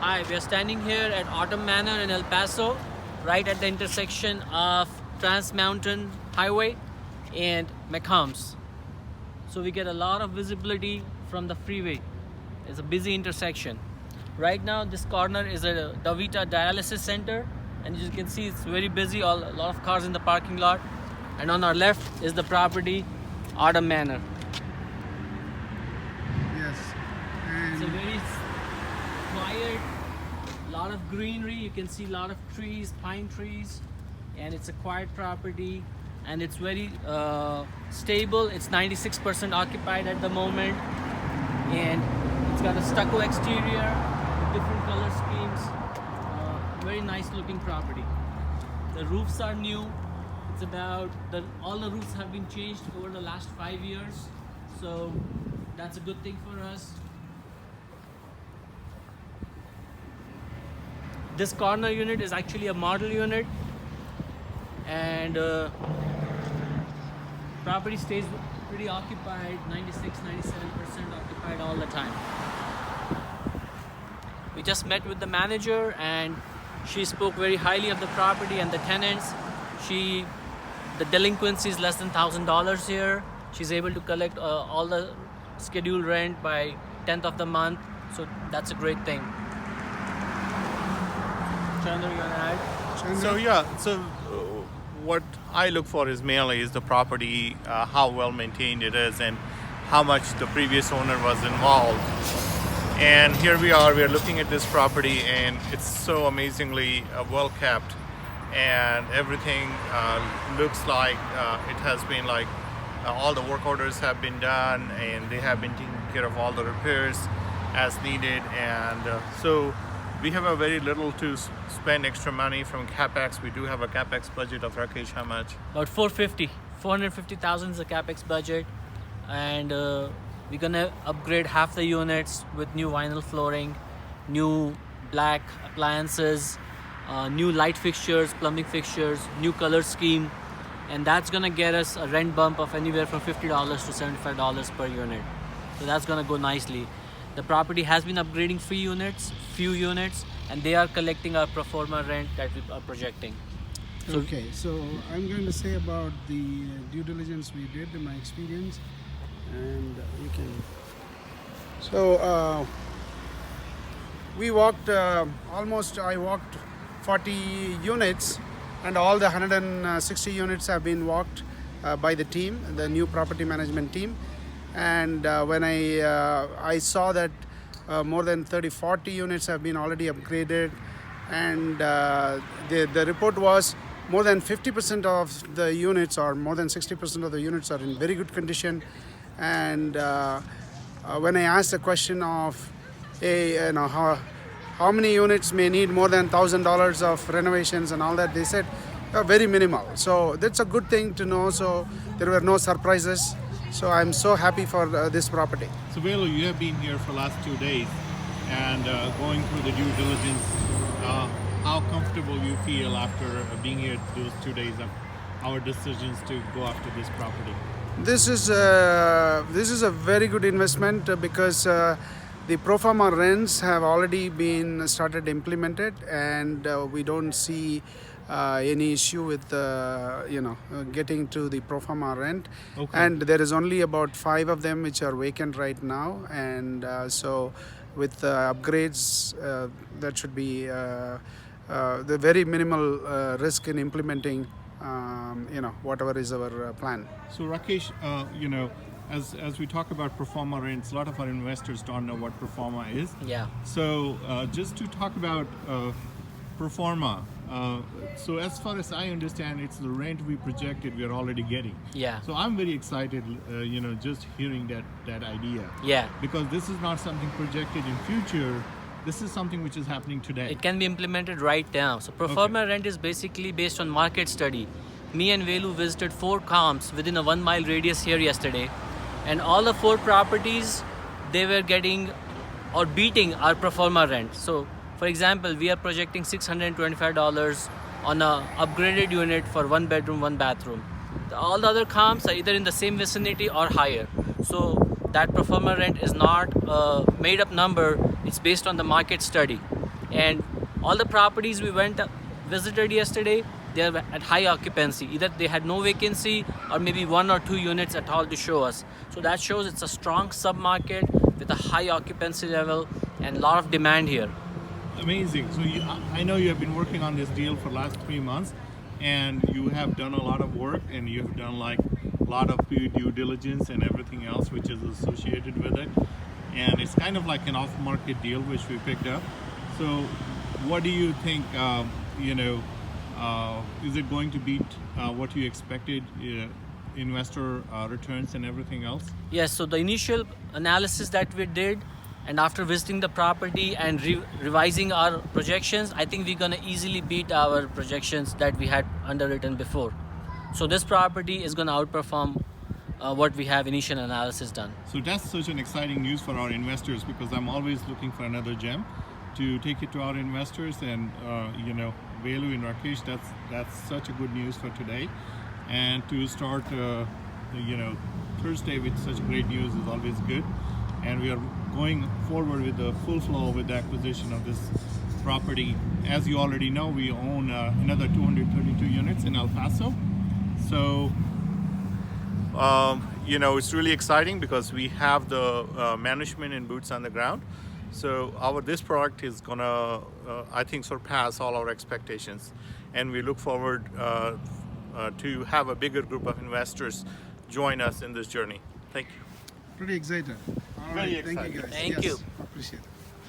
Hi, we are standing here at Autumn Manor in El Paso, right at the intersection of Trans Mountain Highway and McCombs. So we get a lot of visibility from the freeway. It's a busy intersection. Right now, this corner is a Davita dialysis center, and as you can see, it's very busy. A lot of cars in the parking lot. And on our left is the property, Autumn Manor. Yes. It's a And very quiet, lot of greenery. You can see a lot of trees, pine trees, and it's a quiet property, and it's very stable. It's 96% occupied at the moment, and it's got a stucco exterior with different color schemes. Very nice looking property. The roofs are new. It's about all the roofs have been changed over the last 5 years, so that's a good thing for us. This corner unit is actually a model unit, and property stays pretty occupied, 96-97% occupied all the time. We just met with the manager, and she spoke very highly of the property and the tenants. The delinquency is less than $1,000 here. She's able to collect all the scheduled rent by 10th of the month, so that's a great thing. Chandra, you want to add? Chandra, So what I look for is mainly is the property, how well maintained it is, and how much the previous owner was involved. And here we are looking at this property, and it's so amazingly well kept, and everything looks like it has been like all the work orders have been done, and they have been taking care of all the repairs as needed, and so we have a very little to spend extra money from capex. We do have a capex budget of Rakesh, how much? About 450,000 is the capex budget, and we're gonna upgrade half the units with new vinyl flooring, new black appliances, new light fixtures, plumbing fixtures, new color scheme, and that's gonna get us a rent bump of anywhere from $50 to $75 per unit. So that's gonna go nicely. The property has been upgrading few units, and they are collecting our pro forma rent that we are projecting. So okay, so I'm going to say about the due diligence we did in my experience, and you can. So we walked I walked 40 units, and all the 160 units have been walked by the team, the new property management team. And when I saw that more than 30-40 units have been already upgraded, and the report was more than 50% of the units, or more than 60% of the units, are in very good condition. And when I asked the question of how many units may need more than $1,000 of renovations and all that, they said very minimal. So that's a good thing to know. So there were no surprises. So I'm so happy for this property. So Velu, you have been here for the last 2 days and going through the due diligence. How comfortable you feel after being here those 2 days of our decisions to go after this property? This is a very good investment because the pro forma rents have already been started implemented, and we don't see any issue with getting to the pro forma rent. Okay. And there is only about 5 of them which are vacant right now, and so with upgrades that should be the very minimal risk in implementing whatever is our plan. So Rakesh, as we talk about pro forma rents, a lot of our investors don't know what pro forma is. yeah. So just to talk about pro forma, so as far as I understand, it's the rent we projected we are already getting. Yeah. So I'm very excited, just hearing that idea. Yeah. Because this is not something projected in future. This is something which is happening today. It can be implemented right now. So pro forma rent is basically based on market study. Me and Velu visited 4 comps within a 1 mile radius here yesterday, and all the 4 properties, they were getting or beating our pro forma rent. So for example, we are projecting $625 on a upgraded unit for 1 bedroom, 1 bathroom. All the other comps are either in the same vicinity or higher. So that pro forma rent is not a made up number, it's based on the market study. And all the properties we visited yesterday, they're at high occupancy. Either they had no vacancy or maybe 1 or 2 units at all to show us. So that shows it's a strong sub-market with a high occupancy level and a lot of demand here. Amazing. So I know you have been working on this deal for the last 3 months, and you have done a lot of work, and you have done like a lot of due diligence and everything else which is associated with it. And it's kind of like an off-market deal which we picked up. So what do you think, is it going to beat what you expected, investor returns and everything else? Yes, so the initial analysis that we did, and after visiting the property and revising our projections, I think we're gonna easily beat our projections that we had underwritten before. So this property is gonna outperform what we have initial analysis done. So that's such an exciting news for our investors, because I'm always looking for another gem to take it to our investors. And Velu and Rakesh, that's such a good news for today. And to start Thursday with such great news is always good. And we are going forward with the full flow with the acquisition of this property. As you already know, we own another 232 units in El Paso. So it's really exciting because we have the management and boots on the ground. So this product is gonna, I think, surpass all our expectations, and we look forward to have a bigger group of investors join us in this journey. Thank you. Pretty excited. All Very right, thank you excited. guys. Thank Yes, you. appreciate it.